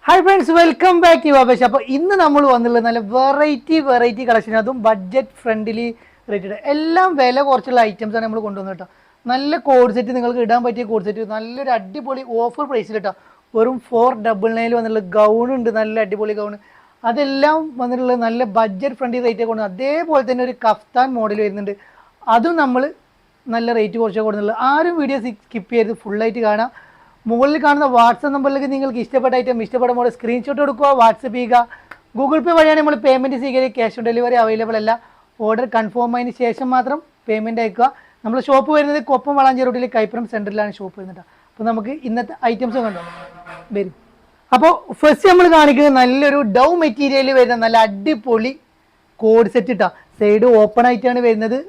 Hi friends, welcome back to അപേക്ഷ. അപ്പോൾ ഇന്ന് നമ്മൾ വന്നുള്ളത് നല്ല വെറൈറ്റി കളക്ഷൻ, അതും ബഡ്ജറ്റ് ഫ്രണ്ട്ലി റേറ്റഡ്, എല്ലാം വില കുറച്ചുള്ള ഐറ്റംസ് ആണ് നമ്മൾ കൊണ്ടുവന്നത് കേട്ടോ. നല്ല കോഡ് സെറ്റ്, നിങ്ങൾക്ക് ഇടാൻ പറ്റിയ കോഡ് സെറ്റ്, നല്ലൊരു അടിപൊളി ഓഫർ പ്രൈസിൽ കേട്ടോ. വെറും 499 വന്നുള്ള ഗൗൺ ഉണ്ട്, നല്ല അടിപൊളി ഗൗൺ. അതെല്ലാം വന്നിട്ടുള്ളത് നല്ല ബഡ്ജറ്റ് ഫ്രണ്ട്ലി റേറ്റ് കൊണ്ട്. അതേപോലെ തന്നെ ഒരു കഫ്താൻ മോഡൽ വരുന്നുണ്ട്, അതും നമ്മൾ നല്ല റേറ്റ് കുറച്ചാണ് കൊടുക്കുന്നുള്ളത്. ആരും വീഡിയോ സ്കിപ്പ് ചെയ്ത് ഫുള്ളായിട്ട് കാണാം. മുകളിൽ കാണുന്ന വാട്സപ്പ് നമ്പറിലേക്ക് നിങ്ങൾക്ക് ഇഷ്ടപ്പെട്ട ഐറ്റം ഇഷ്ടപ്പെട്ട മോഡൽ സ്ക്രീൻഷോട്ട് എടുക്കുക, വാട്സപ്പ് ചെയ്യുക. ഗൂഗിൾ പേ വഴിയാണ് നമ്മൾ പേയ്മെൻറ്റ് സ്വീകരിക്കുക. ക്യാഷ് ഓൺ ഡെലിവറി അവൈലബിൾ അല്ല. ഓർഡർ കൺഫേം ആയതിന് ശേഷം മാത്രം പേയ്മെൻറ്റ് അയക്കുക. നമ്മൾ ഷോപ്പ് വരുന്നത് കൊപ്പം വളാഞ്ചേരി റൂട്ടിൽ കൈപ്പുറം സെൻറ്ററിലാണ് ഷോപ്പ് വരുന്നത്. അപ്പോൾ നമുക്ക് ഇന്നത്തെ ഐറ്റംസ് കണ്ടോ വരും. അപ്പോൾ ഫസ്റ്റ് നമ്മൾ കാണിക്കുന്നത് നല്ലൊരു ഡൗ മെറ്റീരിയലിൽ വരുന്ന നല്ല അടിപൊളി കോഡ് സെറ്റ് ഇട്ടാ. സൈഡ് ഓപ്പൺ ആയിട്ടാണ് വരുന്നത്.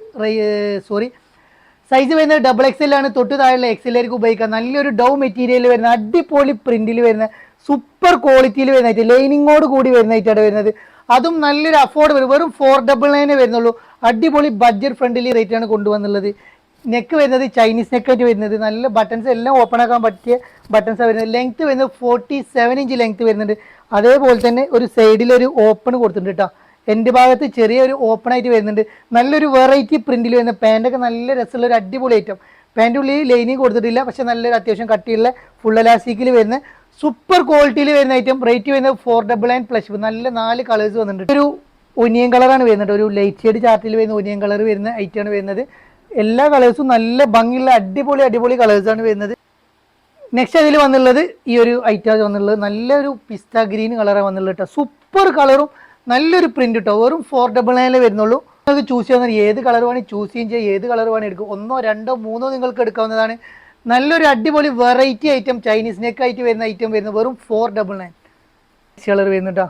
സൈസ് വരുന്നത് XXL ആണ്. തൊട്ട് താഴെയുള്ള XL ഉപയോഗിക്കാം. നല്ലൊരു ഡൗ മെറ്റീരിയൽ വരുന്ന അടിപൊളി പ്രിന്റിൽ വരുന്ന സൂപ്പർ ക്വാളിറ്റിയിൽ വരുന്നതായിട്ട് ലൈനിങ്ങോട് കൂടി വരുന്നതായിട്ടാണ് വരുന്നത്. അതും നല്ലൊരു അഫോർഡബിൾ, വെറും 499 വരുന്നുള്ളൂ. അടിപൊളി ബഡ്ജറ്റ് ഫ്രണ്ട്ലി റേറ്റ് ആണ് കൊണ്ടുവന്നുള്ളത്. നെക്ക് വരുന്നത് ചൈനീസ് നെക്കായിട്ട് വരുന്നത്. നല്ല ബട്ടൺസ് എല്ലാം ഓപ്പൺ ആക്കാൻ പറ്റിയ ബട്ടൺസാണ് വരുന്നത്. ലെങ്ത് വരുന്നത് 47 ഇഞ്ച് ലെങ്ത് വരുന്നുണ്ട്. അതേപോലെ തന്നെ ഒരു സൈഡിലൊരു ഓപ്പൺ കൊടുത്തിട്ടുണ്ട് കേട്ടോ. എൻ്റെ ഭാഗത്ത് ചെറിയൊരു ഓപ്പൺ ആയിട്ട് വരുന്നുണ്ട്. നല്ലൊരു വെറൈറ്റി പ്രിന്റിൽ വരുന്ന പാൻറ്റൊക്കെ നല്ല രസമുള്ള ഒരു അടിപൊളി ഐറ്റം. പാൻറ്റ് ഉള്ളിൽ ലൈനിങ് കൊടുത്തിട്ടില്ല, പക്ഷെ നല്ലൊരു അത്യാവശ്യം കട്ടിയുള്ള ഫുൾ എലാസ്റ്റിക്കിൽ വരുന്ന സൂപ്പർ ക്വാളിറ്റിയിൽ വരുന്ന ഐറ്റം. റേറ്റ് വരുന്നത് 499+. നല്ല 4 കളേഴ്സ് വന്നിട്ടുണ്ട്. ഒരു ഒനിയൻ കളറാണ് വരുന്നത്, ഒരു ലൈറ്റ് ഷെയ്ഡ് ചാർട്ടിൽ വരുന്ന ഒനിയൻ കളർ വരുന്ന ഐറ്റമാണ് വരുന്നത്. എല്ലാ കളേഴ്സും നല്ല ഭംഗിയുള്ള അടിപൊളി കളേഴ്സാണ് വരുന്നത്. നെക്സ്റ്റ് അതിൽ വന്നുള്ളത് ഈ ഒരു ഐറ്റം വന്നുള്ളത് നല്ലൊരു പിസ്ത ഗ്രീൻ കളറാണ് വന്നുള്ളത് കേട്ടോ. സൂപ്പർ കളറും നല്ലൊരു പ്രിന്റ് കേട്ടോ. വെറും 499 വരുന്നുള്ളൂ. നിങ്ങൾക്ക് ചൂസ് ചെയ്യാവുന്ന ഏത് കളർ വേണമെങ്കിൽ ചൂസ് ചെയ്യുകയും ചെയ്യാം, ഏത് കളർ വേണമെങ്കിൽ എടുക്കും. 1, 2, 3 നിങ്ങൾക്ക് എടുക്കാവുന്നതാണ്. നല്ലൊരു അടിപൊളി വെറൈറ്റി ഐറ്റം, ചൈനീസ് നെക്ക് ആയിട്ട് വരുന്ന ഐറ്റം വരുന്നത് വെറും 499 കളർ വരുന്നു കേട്ടോ.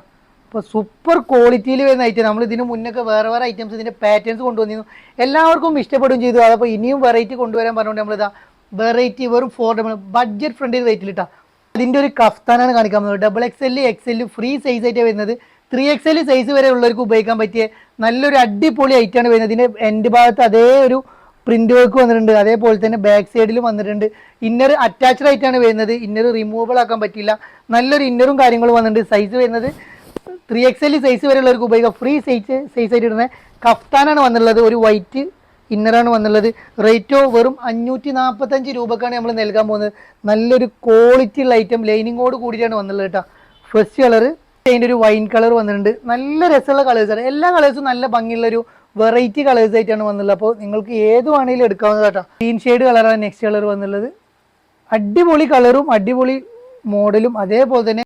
അപ്പോൾ സൂപ്പർ ക്വാളിറ്റിയിൽ വരുന്ന ഐറ്റം. നമ്മൾ ഇതിന് മുന്നൊക്കെ വേറെ ഐറ്റംസ് ഇതിൻ്റെ പാറ്റേൺസ് കൊണ്ടുവന്നിരുന്നു, എല്ലാവർക്കും ഇഷ്ടപ്പെടുകയും ചെയ്തു. അതപ്പോൾ ഇനിയും വെറൈറ്റി കൊണ്ടുവരാൻ പറഞ്ഞുകൊണ്ട് നമ്മളിതാ വെറൈറ്റി വെറും 499 ബഡ്ജറ്റ് ഫ്രണ്ട്ലി റേറ്റിൽ ഇട്ടാ. അതിൻ്റെ ഒരു കഫ്താനാണ് കാണിക്കാൻ പോകുന്നത്. XXL, XL ഫ്രീ സൈസ് ആയിട്ട് വരുന്നത്. 3XL സൈസ് വരെ ഉള്ളവർക്ക് ഉപയോഗിക്കാൻ പറ്റിയ നല്ലൊരു അടിപൊളി ഐറ്റമാണ് വരുന്നത്. ഇതിൻ്റെ എൻഡ് ഭാഗത്ത് അതേ ഒരു പ്രിന്റ് വർക്ക് വന്നിട്ടുണ്ട്. അതേപോലെ തന്നെ ബാക്ക് സൈഡിലും വന്നിട്ടുണ്ട്. ഇന്നർ അറ്റാച്ച്ഡ് ആയിട്ടാണ് വരുന്നത്. ഇന്നർ റിമൂവബിൾ ആക്കാൻ പറ്റില്ല. നല്ലൊരു ഇന്നറും കാര്യങ്ങളും വന്നിട്ടുണ്ട്. സൈസ് വരുന്നത് 3XL സൈസ് വരെ ഉള്ളവർക്ക് ഉപയോഗിക്കാം. ഫ്രീ സൈസ് ആയിട്ട് ഇടുന്ന കഫ്താനാണ് വന്നുള്ളത്. ഒരു വൈറ്റ് ഇന്നറാണ് വന്നുള്ളത്. റേറ്റോ വെറും 545 രൂപക്കാണ് നമ്മൾ നൽകാൻ പോകുന്നത്. നല്ലൊരു ക്വാളിറ്റി ഉള്ള ഐറ്റം ലൈനിങ്ങോട് കൂടിയിട്ടാണ് വന്നുള്ളത് കേട്ടോ. ഫസ്റ്റ് കളർ അതിൻ്റെ ഒരു വൈൻ കളർ വന്നിട്ടുണ്ട്. നല്ല രസമുള്ള കളേഴ്സാണ്. എല്ലാ കളേഴ്സും നല്ല ഭംഗിയുള്ളൊരു വെറൈറ്റി കളേഴ്സ് ആയിട്ടാണ് വന്നുള്ളത്. അപ്പോൾ നിങ്ങൾക്ക് ഏത് വേണമെങ്കിലും എടുക്കാവുന്നത് കേട്ടോ. ഗ്രീൻ ഷെയ്ഡ് കളറാണ് നെക്സ്റ്റ് കളർ വന്നുള്ളത്. അടിപൊളി കളറും അടിപൊളി മോഡലും അതേപോലെ തന്നെ